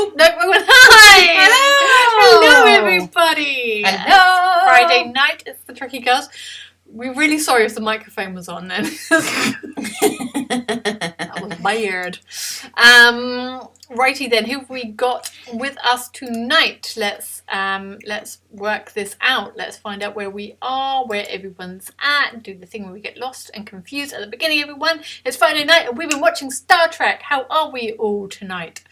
Oh, no, hi! Hello! Hello, everybody! Hello! Friday night, it's the Trekkie Girls. We're really sorry if the microphone was on then. That was weird. Righty then, who have we got with us tonight? Let's work this out. Let's find out where we are, where everyone's at, do the thing where we get lost and confused at the beginning, everyone. It's Friday night and we've been watching Star Trek. How are we all tonight?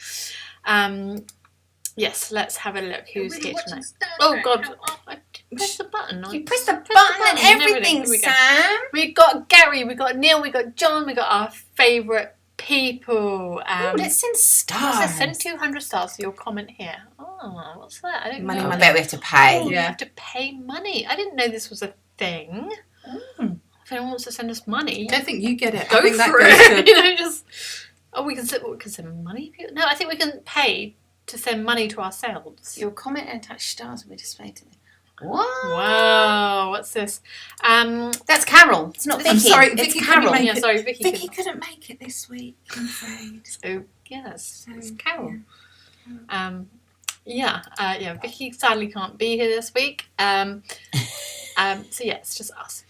Yes, let's have a look. Who's here tonight? Oh God, I pressed the button. You pressed the button and everything, Sam. We got Gary, we got Neil, we got John, we got our favourite people. Let's send stars. Let's send 200 stars to your comment here. Oh, what's that? I don't know. I bet we have to pay. Oh, you have to pay money. I didn't know this was a thing. If anyone wants to send us money, I don't think you get it. go I think for that it. We can send money. No, I think we can pay to send money to ourselves. Your comment and attached stars will be displayed to them. What? Wow, what's this? That's Carol. It's not Vicky. I'm sorry, it's Vicky Carol. couldn't Yeah, sorry, Vicky couldn't make it this week, I'm afraid. So yes, it's Carol. Yeah. Vicky sadly can't be here this week. So yeah, it's just us.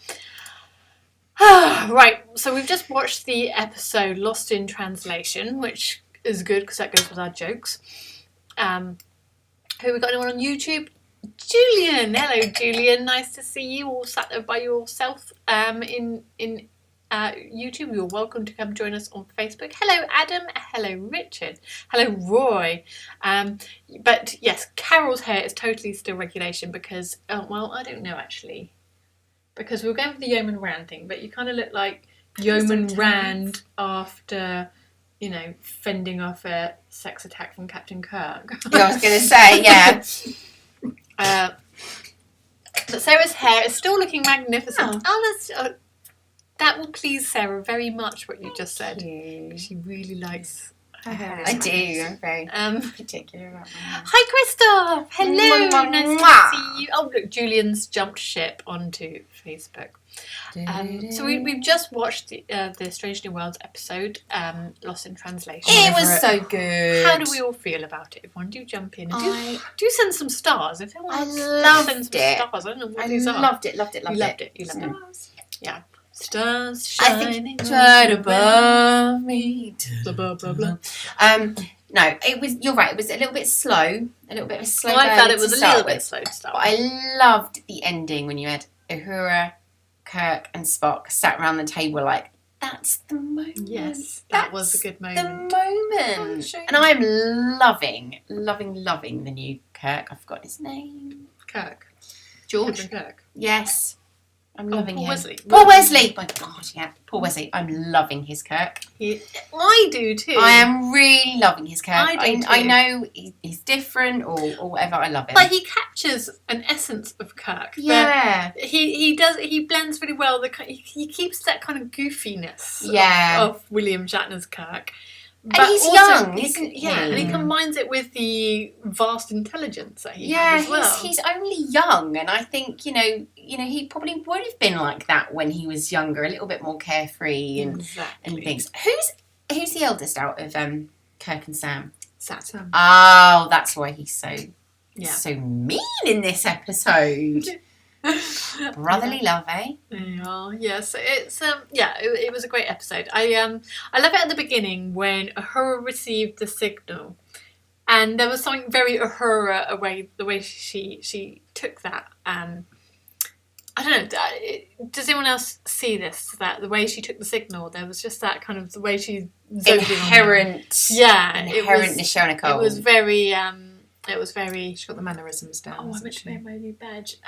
Right. So we've just watched the episode Lost in Translation, which is good because that goes with our jokes. Who we got? Anyone on YouTube? Julian. Hello, Julian. Nice to see you all sat there by yourself in YouTube. You're welcome to come join us on Facebook. Hello, Adam. Hello, Richard. Hello, Roy. But yes, Carol's hair is totally still regulation because, I don't know actually. Because we were going for the Yeoman Rand thing, but you kind of look like Yeoman Rand after, fending off a sex attack from Captain Kirk. I was going to say, yeah. But Sarah's hair is still looking magnificent. That will please Sarah very much, what you just said. She really likes her hair. I do. I'm very particular about my hair. Hi, Christoph. Hello. Mwah, Nice mwah. to see you. Oh, look, Julian's jumped ship onto Facebook. So we've just watched the Strange New Worlds episode, Lost in Translation. It was so good. How do we all feel about it? Everyone, do jump in and do send some stars. If anyone wants to loved send some it. stars, I don't know what I these are. loved it. You loved it. Yeah. Stars I shining. think right above me. Blah, blah, blah, blah. No, it was. You're right. It was a little bit slow. A little bit of a slow. I felt it burn was to a little start bit with. slow to start. But I loved the ending when you had Uhura, Kirk, and Spock sat around the table like, that's the moment. Yes, that was a good moment. The moment. And I'm loving the new Kirk. I've forgotten his name. Kirk. George. Kirk. Yes. I'm loving Paul him. Wesley. Paul Wesley. My God, yeah. Paul Wesley. I'm loving his Kirk. I do too. I am really loving his Kirk. I do too. I know he's different or whatever. I love him. But he captures an essence of Kirk. Yeah. He does. He blends really well. He keeps that kind of goofiness. Yeah. Of William Shatner's Kirk. And he's young, isn't he? Yeah, and he combines it with the vast intelligence that he has as well. He's only young, and I think he probably would have been like that when he was younger, a little bit more carefree and things. Who's the eldest out of Kirk and Sam? Sam. Oh, that's why he's so mean in this episode. Brotherly love, eh? Yeah, yes. It's it was a great episode. I love it at the beginning when Uhura received the signal, and there was something very Uhura the way she took that. I don't know. Does anyone else see this? That the way she took the signal, there was just that kind of the way she inherent. Yeah, inherent Nichelle. It was very. It was very. She's got the mannerisms down. Oh, I meant to wear my new badge.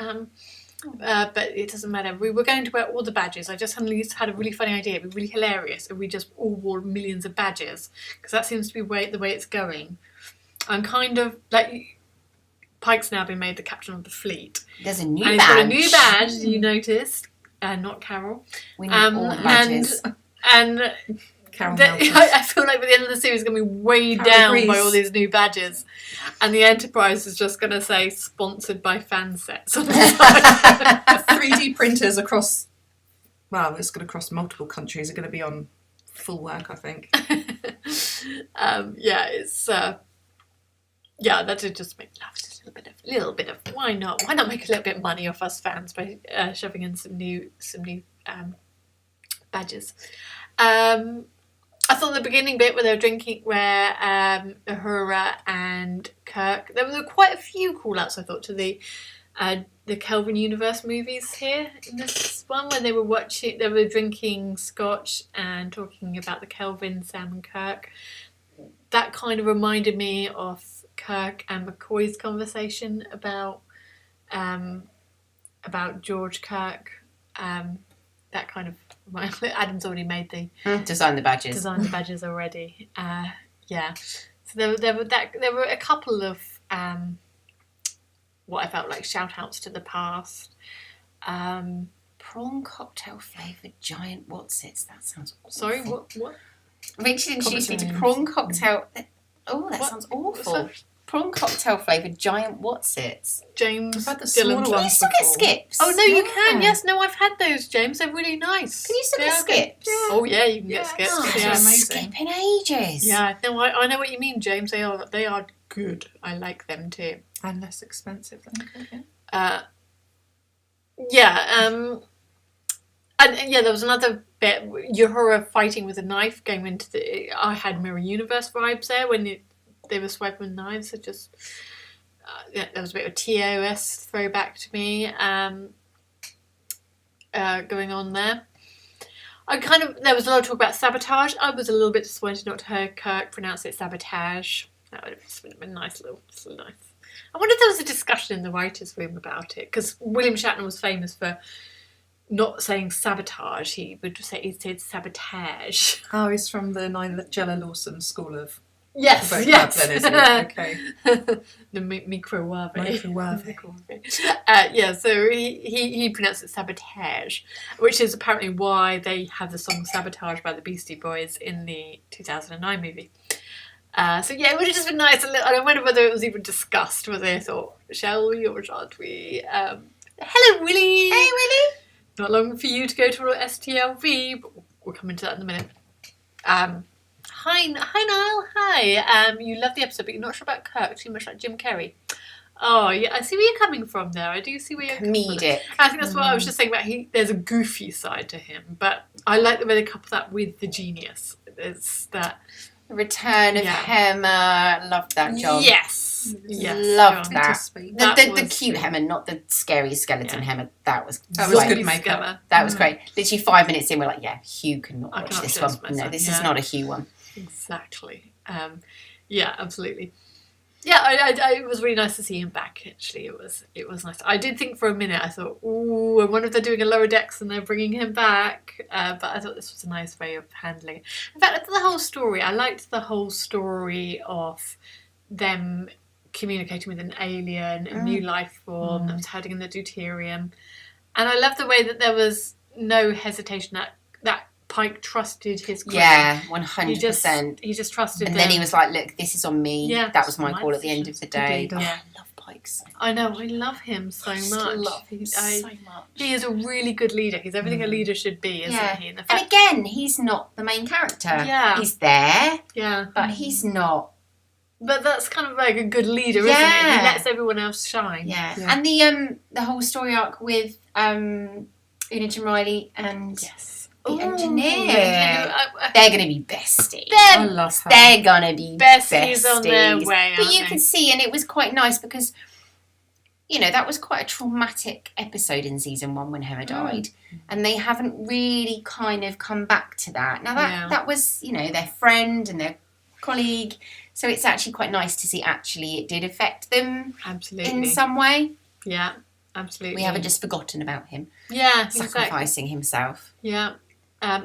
But it doesn't matter. We were going to wear all the badges. I just suddenly had a really funny idea. It'd be really hilarious if we just all wore millions of badges, because that seems to be the way it's going. I'm kind of like Pike's now been made the captain of the fleet. There's a new badge. He's got a new badge. You noticed, not Carol. We need all the badges. And I feel like by the end of the series, it's going to be weighed down by all these new badges, and the Enterprise is just going to say sponsored by Fansets on the side. 3D printers across. Well, it's going to cross multiple countries. Are going to be on full work, I think. It's yeah, that did just make me laugh. Just a little bit of why not? Why not make a little bit of money off us fans by shoving in some new badges. I thought the beginning bit where they were drinking, where Uhura and Kirk, there were quite a few call-outs, I thought, to the Kelvin Universe movies here in this one, when they were drinking scotch and talking about the Kelvin, Sam and Kirk. That kind of reminded me of Kirk and McCoy's conversation about George Kirk. That kind of, Adam's already made the design the badges already. Yeah, so there were a couple of what I felt like shout outs to the past. Prawn cocktail flavoured giant Wotsits. That sounds awful. Sorry, what? Richard introduced me to prawn cocktail. Oh, that sounds awful. Prawn cocktail flavoured giant Wotsits. James, I've had the Dylan. smaller Can you still get skips? Oh no, you can. Yes, no, I've had those, James. They're really nice. Can you still get skips? Oh yeah, you can get skips. Oh, Yeah, amazing. Skip in ages. yeah. No, I know what you mean, James. They are good. I like them too. And less expensive than Coke. And yeah, there was another bit, Uhura fighting with a knife, going into I had Mirror Universe vibes there when they were swiping with knives. It just, there was a bit of a TOS throwback to me going on there. There was a lot of talk about sabotage. I was a little bit disappointed not to hear Kirk pronounce it sabotage. That would have been nice. I wonder if there was a discussion in the writers' room about it, because William Shatner was famous for not saying sabotage. He'd say sabotage. Oh, he's from the Nigella Lawson School of Yes. then, isn't it? Okay. The microwave. Microwave. So he pronounced it sabotage, which is apparently why they have the song Sabotage by the Beastie Boys in the 2009 movie. So yeah, it would have just been nice. I don't wonder whether it was even discussed, whether they thought, shall we or shan't we? Hello, Willie. Hey, Willie. Not long for you to go to STLV, but we'll come into that in a minute. Hi, Niall. Hi. You love the episode, but you're not sure about Kirk. Too much like Jim Carrey. Oh, yeah. I see where you're coming from there. I do see where you're coming from. Comedic. I think that's what I was just saying about there's a goofy side to him, but I like the way they couple that with the genius. It's that The return of Hemmer. Loved that job. Yes. Loved that. The was cute Hemmer, not the scary skeleton Hemmer. That was good makeup. That was great. Literally 5 minutes in, we're like, yeah, Hugh cannot watch this one. Myself. No, this is not a Hugh one. Exactly. Yeah, absolutely. Yeah, it was really nice to see him back. Actually, it was nice. I did think for a minute. I thought, ooh, I wonder if they're doing a lower decks and they're bringing him back. But I thought this was a nice way of handling it. In fact, the whole story. I liked the whole story of them communicating with an alien, a new life form that was hiding in the deuterium, and I love the way that there was no hesitation that Pike trusted his crew. Yeah, 100%. He just trusted and them. then he was like, look, this is on me. Yeah, that was my call at the end of the day. Yeah. I love Pike so much. I know, I love him so much. Love him so much. He is a really good leader. He's everything a leader should be, isn't he? And again, he's not the main character. Yeah. He's there, yeah, but he's not. But that's kind of like a good leader, isn't it? He lets everyone else shine. Yeah. And the whole story arc with Una Jim Riley and the engineer. They're going to be besties. I love her. They're going to be besties on their way, but you can see, and it was quite nice because, that was quite a traumatic episode in season 1 when Hemmer died. And they haven't really kind of come back to that. Now that was, their friend and their colleague. So it's actually quite nice to see it did affect them in some way. Yeah, absolutely. We haven't just forgotten about him. Yeah, sacrificing himself. Yeah.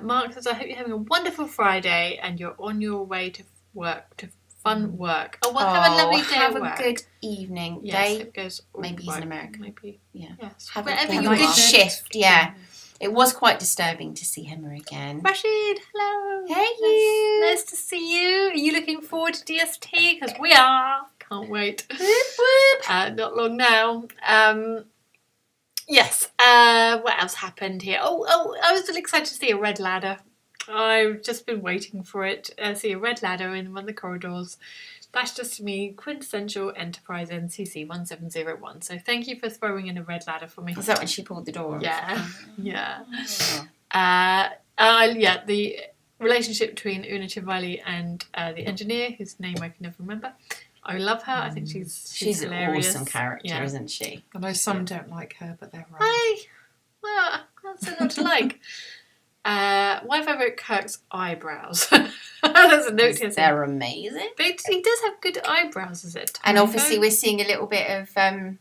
Mark says, I hope you're having a wonderful Friday and you're on your way to work, to fun work. Oh, well, have a lovely day have at work. a good evening, yes, day. It goes maybe he's in America. Maybe. Yeah. Yes. Have a good shift. Yeah. It was quite disturbing to see Hemmer again. Rashid, hello. Hey, you. Nice to see you. Are you looking forward to DST? Because we are. Can't wait. Whoop, whoop. Not long now. Yes. What else happened here? Oh, I was really excited to see a red ladder. I've just been waiting for it. See a red ladder in one of the corridors. That's just me, quintessential Enterprise NCC 1701. So thank you for throwing in a red ladder for me. Was that when she pulled the door? Yeah, Oh. yeah. The relationship between Una Chivali and the engineer, whose name I can never remember. I love her. I think she's an hilarious. awesome character, isn't she? I know some don't like her, but they're right. Well, that's not to like. Why have I wrote Kirk's eyebrows? There's a note here. They're amazing. But he does have good eyebrows, is it? And obviously we're seeing a little bit of... I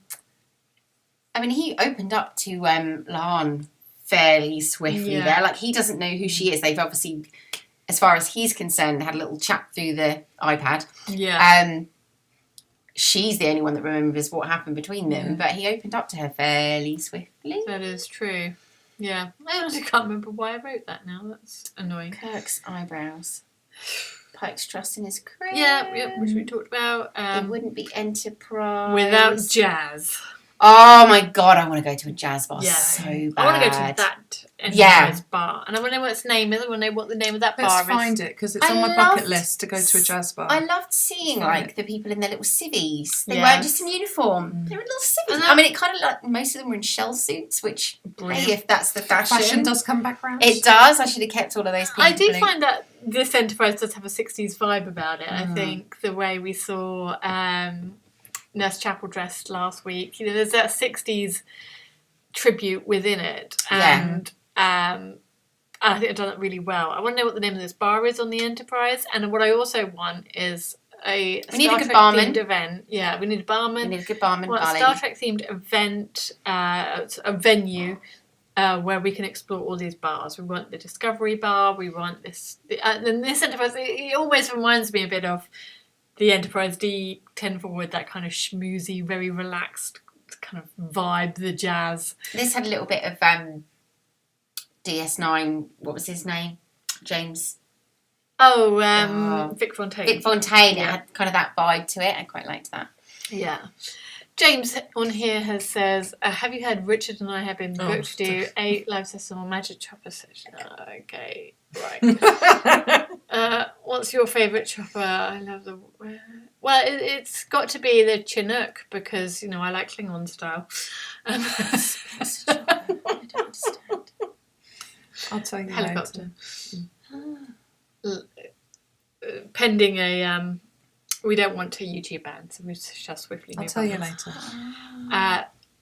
mean, he opened up to La'an fairly swiftly there. Like, he doesn't know who she is. They've obviously, as far as he's concerned, had a little chat through the iPad. Yeah. She's the only one that remembers what happened between them, but he opened up to her fairly swiftly. That is true. Yeah. I honestly can't remember why I wrote that now. That's annoying. Kirk's eyebrows. Pike's trust in his crew. Yeah, which we talked about. It wouldn't be Enterprise. Without jazz. Oh my god, I want to go to a jazz bar so bad. I want to go to that Enterprise bar. And I want to know what its name is. I want to know what the name of that bar is. Let's find it, because it's on my bucket list to go to a jazz bar. I loved seeing, like, the people in their little civvies. They weren't just in uniform. They were little civvies. I mean, it kind of, like, most of them were in shell suits, which, hey, if that's the fashion. Fashion does come back round. It does. I should have kept all of those people. I do find that this Enterprise does have a 60s vibe about it. I think the way we saw Nurse Chapel dressed last week, you know, there's that 60s tribute within it. And I think I've done it really well. I want to know what the name of this bar is on the Enterprise. And what I also want is a Star Trek themed event. Yeah, we need a barman. We need a good barman. A Star Trek themed event, a venue where we can explore all these bars. We want the Discovery Bar. We want this. And this Enterprise, it almost reminds me a bit of the Enterprise D10 forward, that kind of schmoozy, very relaxed kind of vibe, the jazz. This had a little bit of DS9, what was his name? James. Vic Fontaine. Vic Fontaine, it had kind of that vibe to it. I quite liked that. Yeah. James on here says, have you heard Richard and I have been booked to do a live session on Magic Chopper session? Okay, right. What's your favourite chopper? I love the... Well, it's got to be the Chinook, because, you know, I like Klingon style. What's the chopper? I don't understand. I'll tell you Helicopter. later. Pending a... we don't want to YouTube ban, so we shall swiftly move on. I'll tell you later.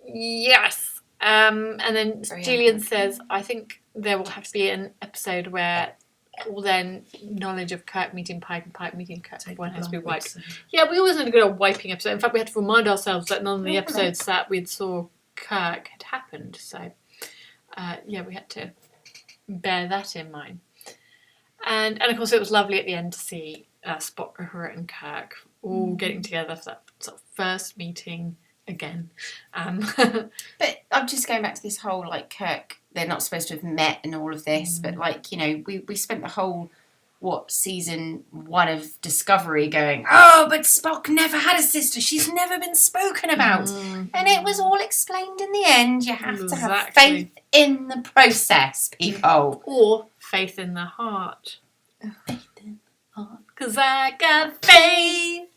Yes. And then Julian says, I think there will have to be an episode where all their knowledge of Kirk meeting Pike and Pike meeting Kirk has to be wiped. Yeah, we always had a good old wiping episode. In fact, we had to remind ourselves that none of the episodes that we saw Kirk had happened. So, yeah, we had to bear that in mind. And of course, it was lovely at the end to see Spock, Uhura and Kirk all getting together for that sort of first meeting again. But I'm just going back to this whole, like, Kirk, they're not supposed to have met and all of this, but, like, you know, we spent the whole, season 1 of Discovery going, oh, but Spock never had a sister, she's never been spoken about. And it was all explained in the end. You have to have faith in the process, people. Or faith in the heart. Faith in the heart. 'Cause I got faith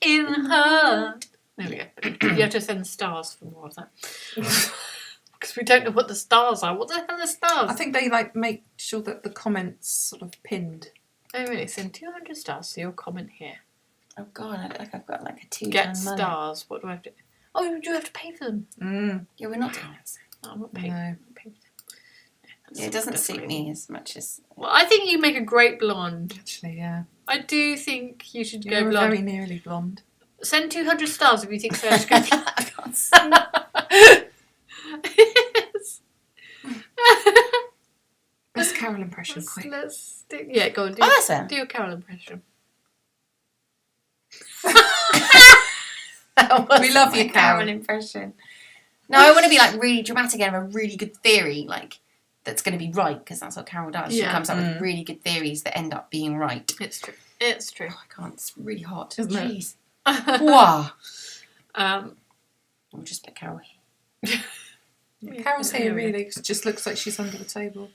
in the heart. There we go. You have to send stars for more of that. Because we don't know what the stars are. What the hell are the stars? I think they, like, make sure that the comments sort of pinned. Oh, really? Send 200 stars to your comment here. Oh, God, I look like I've got, like, a 2 Get stars. What do I have to... Oh, you do have to pay for them. Yeah, we're not doing that. No, I'm not paying. No. It doesn't suit me as much as... Well, I think you make a great blonde. Actually, yeah. I do think you should go You're blonde. very nearly blonde. Send 200 stars if you think Sarah should go blonde. I can't see. Best Carol impression, quick. Let's do, yeah, go on. That's it. Do your Carol impression. We love you, Carol impression. No, I want to be, like, really dramatic and have a really good theory, like, that's going to be right, because that's what Carol does. She comes up with really good theories that end up being right. It's true. It's true. Oh, I can't. It's really hot. Isn't it? Jeez. Wow. We'll just put Carol here. Carol's here, really. It just looks like she's under the table.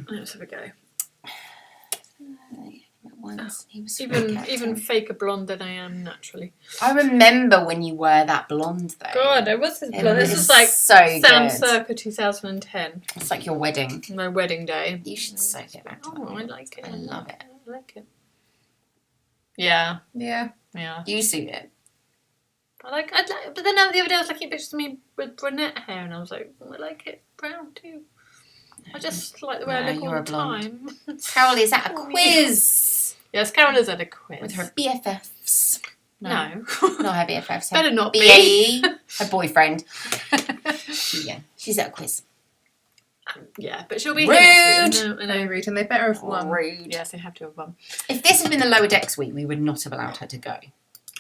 Let's have a go. once. He was even faker blonde than I am naturally. I remember when you were that blonde though. God, I was this blonde. This was is like so Sam good. circa 2010. It's like your wedding. My wedding day. You should so get back to that. Oh, I like it. I love it. I like it. Yeah. Yeah. Yeah. You suit it. I'd like, but then the other day I was looking at pictures of me with brunette hair and I was like, I like it brown too. I just like the way I look all the time. Carol is at a quiz. Yes, Carol is at a quiz. With her BFFs. No. Not her BFFs. Better not be. Her boyfriend. She's at a quiz. Yeah, but she'll be Rude. here next week. I know. Very rude, and they better have won. Rude. Yes, they have to have won. If this had been the Lower Decks week, we would not have allowed her to go.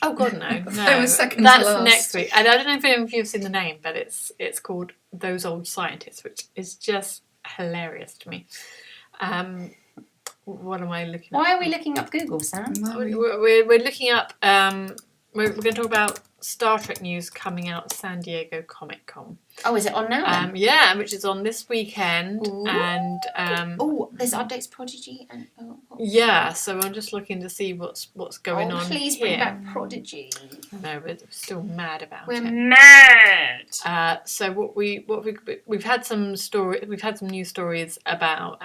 Oh God, no. It was second to That's last. next week. And I don't know if any of you have seen the name, but it's called Those Old Scientists, which is just hilarious to me. What am I looking at? Why are we looking up Google, Sam? We're looking up. We're going to talk about Star Trek news coming out at San Diego Comic Con. Oh, is it on now? Yeah, which is on this weekend. Ooh. And there's updates Prodigy and yeah, so I'm just looking to see what's going on. Please here. bring back Prodigy. No, we're still mad about We're it. mad. So we've had some news stories about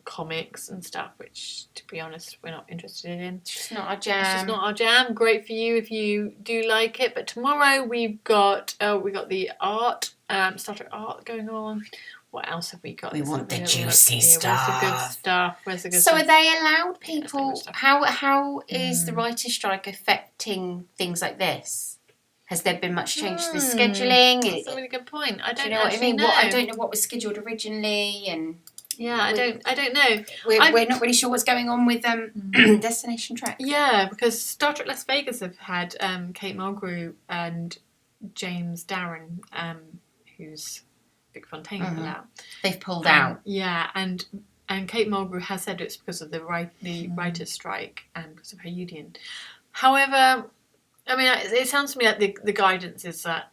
comics and stuff, which, to be honest, we're not interested in. It's just not our jam. It's just not our jam. Great for you if you do like it. But tomorrow we've got the art, Star Trek art going on. What else have we got? We want the juicy Where's the good stuff? Where's the good stuff? So are they allowed people? stuff. How is the writer's strike affecting things like this? Has there been much change to the scheduling? That's a really good point. I don't do you know what I mean? know. I don't know what was scheduled originally, and yeah, I don't know. We're not really sure what's going on with Destination Trek. Yeah, because Star Trek Las Vegas have had Kate Mulgrew and James Darren, who's Vic Fontaine pulled out. They've pulled out. Yeah, and Kate Mulgrew has said it's because of the writer's strike and because of her union. However, I mean, it sounds to me like the guidance is that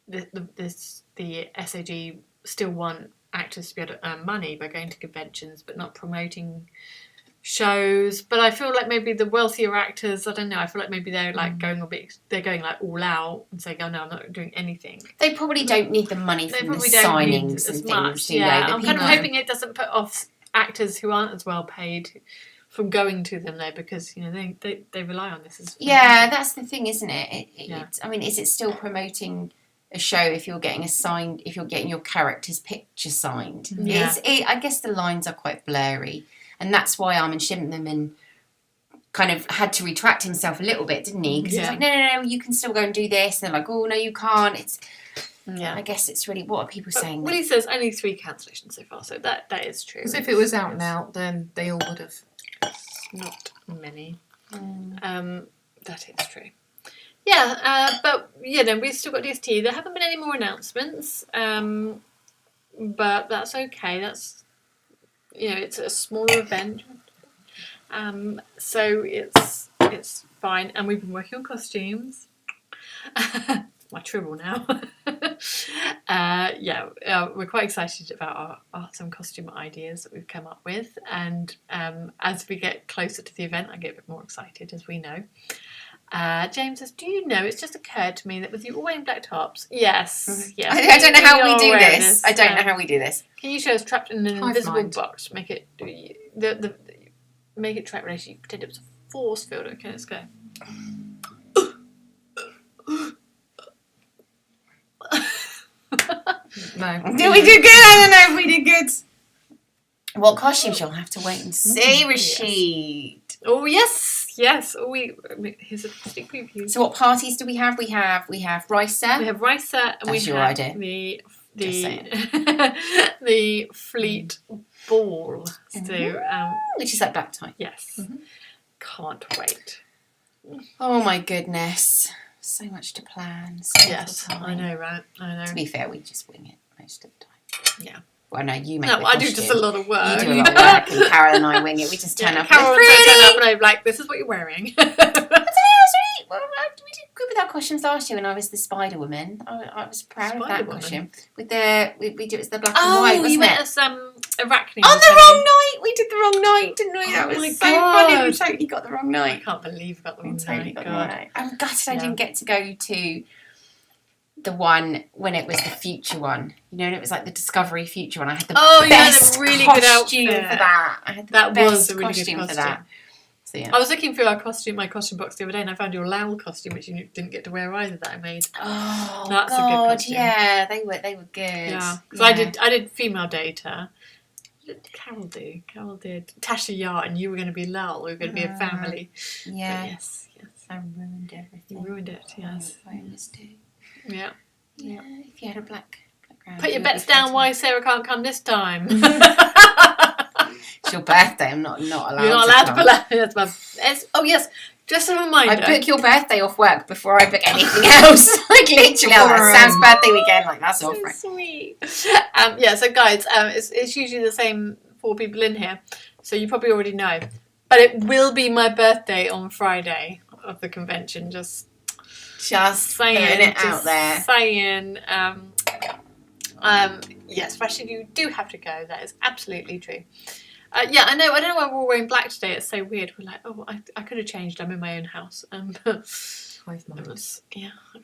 the SAG still want actors to be able to earn money by going to conventions but not promoting shows. But I feel like maybe the wealthier actors, I don't know, I feel like maybe they're like going like all out and saying, oh no, I'm not doing anything. They probably don't need the money from the don't signings need and much, things, do yeah. they? I'm kind of hoping it doesn't put off actors who aren't as well paid from going to them though, because they rely on this as yeah, that's the thing, isn't it? Yeah. I mean, is it still promoting a show if you're getting if you're getting your character's picture signed? Yeah. I guess the lines are quite blurry, and that's why Armin Shimmerman kind of had to retract himself a little bit, didn't he? Because he was like, no, you can still go and do this, and they're like, oh no, you can't. I guess it's really, what are people saying? Willie says only 3 cancellations so far, so that is true. Because if it was out now, then they all would have. Not many. That is true. Yeah, but we've still got DST. There haven't been any more announcements, but that's okay. That's it's a smaller event, so it's fine. And we've been working on costumes. My tribble now. We're quite excited about our arts and costume ideas that we've come up with, and as we get closer to the event, I get a bit more excited, as we know. James says, do you know, it's just occurred to me that with you all wearing black tops, yes. I don't know how we do this. I don't know how we do this. Can you show us trapped in an invisible mind. box? Make it make it track relation. You pretend it was a force field. Okay, let's go. No. Did we do good? I don't know if we did good. What costumes? You'll have to wait and see, Rashid. Oh yes. Oh, here's a sneak preview. So what parties do we have? We have Risa. We have Risa, and That's we your have idea. the Fleet Ball. So which is that black tie. yes, can't wait. Oh my goodness. So much to plan. Yes, I know, right? I know. To be fair, we just wing it most of the time. Yeah. Well, no, you make No, the I do costume. just a lot of work. You do a lot of work, and Carol and I wing it. We just turn up. Carol and will turn pretty. up and I'm like, this is what you're wearing. Well, we did good with our costumes last year when I was the Spider Woman. I was proud of that Spider-Woman? costume. With it was the black and white, wasn't you went it? as Arachne. On the wrong night! We did the wrong night, didn't we? Oh That was my so funny. We God. totally got the wrong I night. can't believe I got the We wrong totally night. got the God. wrong night. I'm gutted I Yeah. didn't get to go to the one when it was the future one. You know, and it was like the Discovery Future one. I had the You had best a really good costume outfit. for that. I had the That best was a really good costume for costume. that. So yeah. I was looking through my costume box the other day, and I found your Lal costume, which you didn't get to wear either. That I made. Oh That's a good God, costume. yeah, they were good. Yeah, because I did female data. What did Carol do? Carol did Tasha Yar, and you were going to be Lal. We were going to be a family. Yeah. But yes. I ruined everything. You ruined it. Yes. I mistake. Yeah. Yeah. If you had a black background. Put your it would bets be down. fun Why Sarah can't come this time? It's your birthday. I'm not allowed. You're not allowed to pull out. That's my. Oh yes. Just a reminder. I book your birthday off work before I book anything else. Like literally, that's Sam's birthday weekend. Like that's so off. Right? Sweet. So guys, it's usually the same 4 people in here, so you probably already know. But it will be my birthday on Friday of the convention. Just saying putting it just out there. Saying. Yes, Rashid, you do have to go. That is absolutely true. I know. I don't know why we're all wearing black today. It's so weird. We're like, I could have changed. I'm in my own house. Yeah,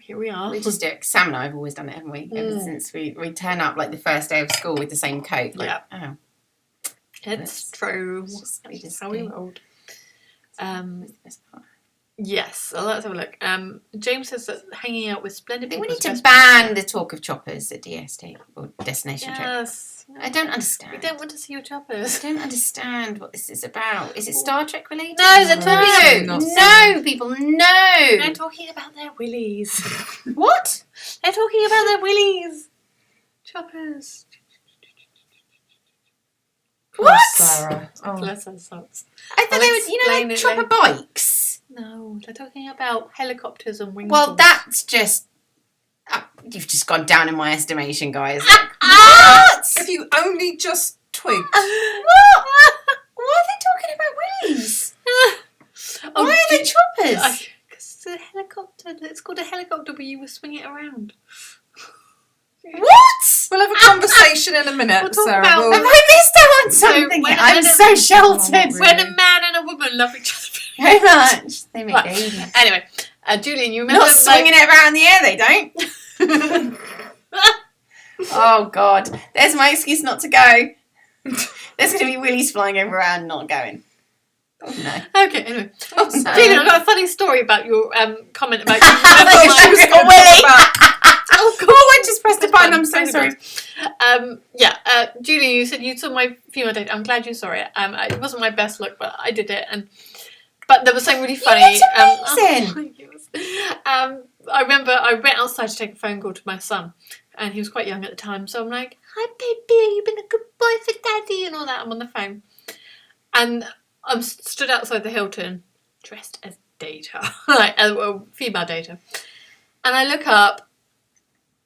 here we are. We just do it. Sam and I have always done it, haven't we? Ever since we turn up like the first day of school with the same coat. Like, yeah. It's true. We That's just how we do. rolled. Yes, so let's have a look. James says that hanging out with splendid I think we people need is to best ban the talk of choppers at DST or Destination Trip. Yes. I don't understand. We don't want to see your choppers. I don't understand what this is about. Is it Star Trek related? No, they're talking No, people, no. They're talking about their willies. What? They're talking about their willies. Choppers. What? Sarah. Oh. Bless her socks. I thought I'll they were, you know, explain like it chopper bikes. No, they're talking about helicopters and wings. Well, that's just. You've just gone down in my estimation, guys. What? If you only just twigged. What? Why are they talking about willies? Why are they choppers? Because the helicopter. It's called a helicopter, but you will swing it around. What? We'll have a conversation in a minute, We'll talk Sarah. about- Have I missed out on something? when- I'm when- so sheltered. Oh, When really? a man and a woman love each other. Very much. They make Right. babies. Anyway, Julian, you remember Not swinging it around the air, they don't. Oh, God. There's my excuse not to go. There's going to be willies flying over around not going. Oh, no. Okay, anyway. Oh, no. Julian, I've got a funny story about your comment about you. I thought she was Like- got willy. Oh, God. I just pressed the button. I'm so Funny sorry. Julian, you said you saw my female date. I'm glad you saw it. It wasn't my best look, but I did it. But there was something really funny. looked amazing. I remember I went outside to take a phone call to my son, and he was quite young at the time. So I'm like, "Hi, baby, you've been a good boy for daddy," and all that. I'm on the phone, and I'm stood outside the Hilton, dressed as Data, like female Data, and I look up.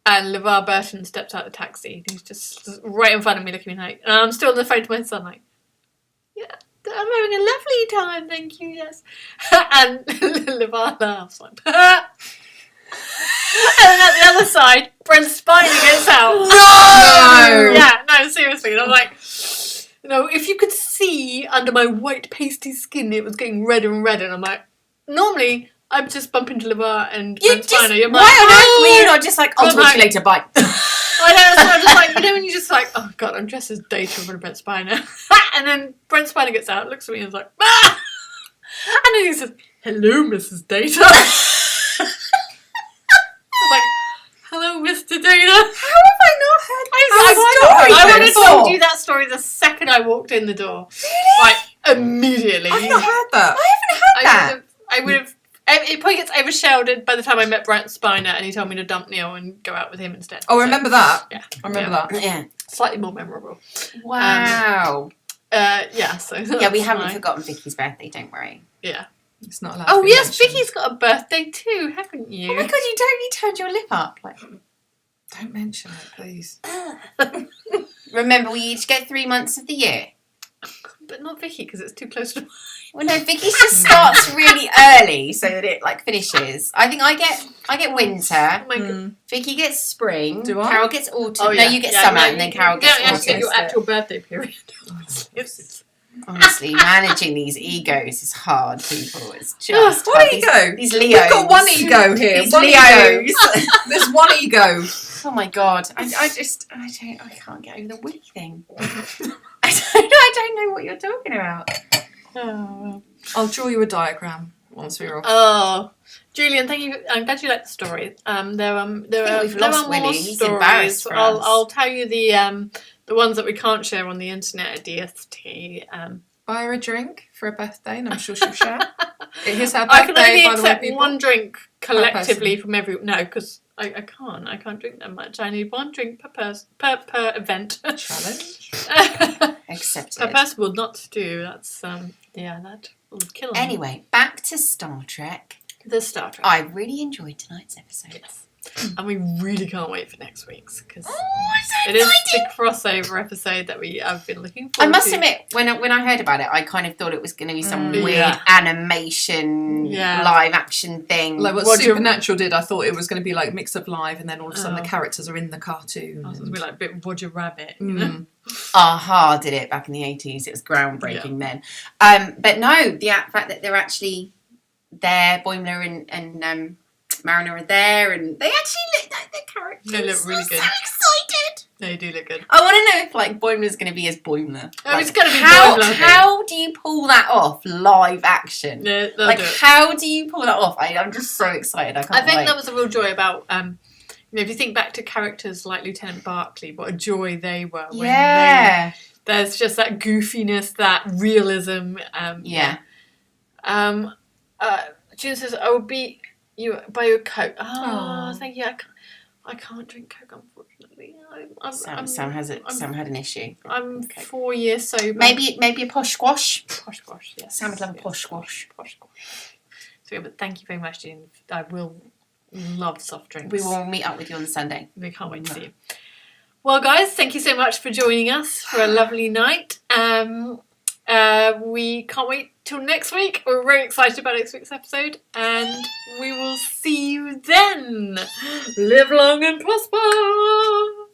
And LeVar Burton steps out of the taxi. He's just right in front of me looking at me like, and I'm still on the phone to my son like, yeah, I'm having a lovely time, thank you, yes. And LeVar laughs like, and then at the other side, Brent Spiner gets out. No! Yeah, no, seriously. And I'm like, if you could see under my white pasty skin, it was getting redder and redder. And I'm like, normally, I'd just bump into LeVar and Brent Spiner. You're Why like, on earth "Oh!" were you not just like, I'll I'm talk to like- you later, bye. I know, so I'm just like, when you're just like, oh God, I'm dressed as Data in front of Brent Spiner. And then Brent Spiner gets out, looks at me and is like, ah! And then he says, hello, Mrs. Data. I was like, hello, Mr. Data. How have I not heard I would have before? told you that story the second I walked in the door. Like, immediately. I've not heard that. I would have. It probably gets overshadowed by the time I met Brent Spiner and he told me to dump Neil and go out with him instead. Oh, I remember that. Yeah. I remember that. Yeah. Slightly more memorable. Wow. So Yeah, we that's haven't fine. forgotten Vicky's birthday, don't worry. Yeah. It's not allowed Oh to be yes, mentioned. Vicky's got a birthday too, haven't you? Oh my God, you totally turned your lip up. Like, Don't mention it, please. remember, we each get 3 months of the year. But not Vicky because it's too close to mine. Well, no, Vicky's just starts really early so that it like finishes. I think I get winter. Oh my God. Vicky gets spring. Do I? Carol gets autumn. Oh, yeah. No, you get summer, and then Carol gets You don't actually autumn. get your actual birthday period. Honestly, managing these egos is hard, people. It's just One hard. ego. These Leos. We've got one ego here. These One Leos. ego. There's one ego. Oh my God. I can't get over the willy thing. I don't know what you're talking about. Oh. I'll draw you a diagram once we're off. Oh, Julian, thank you. I'm glad you like the story. There are we've there lost are more Willie. He's stories. embarrassed for us. I'll tell you the ones that we can't share on the internet at DST. Buy her a drink for her birthday, and I'm sure she'll share. It is her I can birthday, only by the way, accept people. one drink collectively person. from every. No, because I can't drink that much. I need one drink per event. Challenge. Accepted. Per person will not do. That's that will kill me. Anyway, back to Star Trek. The Star Trek. I really enjoyed tonight's episode. Yes. And we really can't wait for next week's because Oh, I'm it so is excited! the crossover episode that we have been looking forward I must to. admit, when I heard about it, I kind of thought it was going to be some weird Yeah. animation, Yeah. live action thing. Like what What do you- Supernatural did, I thought it was going to be like mix of live, and then all of a sudden Oh. the characters are in the cartoon. I was gonna be like a bit Roger Rabbit, you know? Aha did it back in the 80s. It was groundbreaking then. But no, the fact that they're actually there, Boimler and Mariner are there, and they actually look like their characters. They look really good. So excited. They do look good. I want to know if like Boimler's going to be as Boimler. Oh, it's gonna be how, Boimler. How do you pull that off live action? Yeah, they'll Like do it. how do you pull that off? I'm just so excited. I can't I think wait. that was a real joy about if you think back to characters like Lieutenant Barclay, what a joy they were. When there's just that goofiness, that realism. Yeah. June says, "I will beat you by your Coke." Oh, Aw. thank you. I can't drink Coke, unfortunately. Sam had an issue. I'm 4 years sober. Maybe a posh squash. Posh squash, yes. Sam would love a posh squash. Posh squash. So, yeah, but thank you very much, June. I will love soft drinks. We will meet up with you on Sunday. We can't wait to see you. Well, guys, thank you so much for joining us for a lovely night. We can't wait till next week. We're very excited about next week's episode, and we will see you then. Live long and prosper.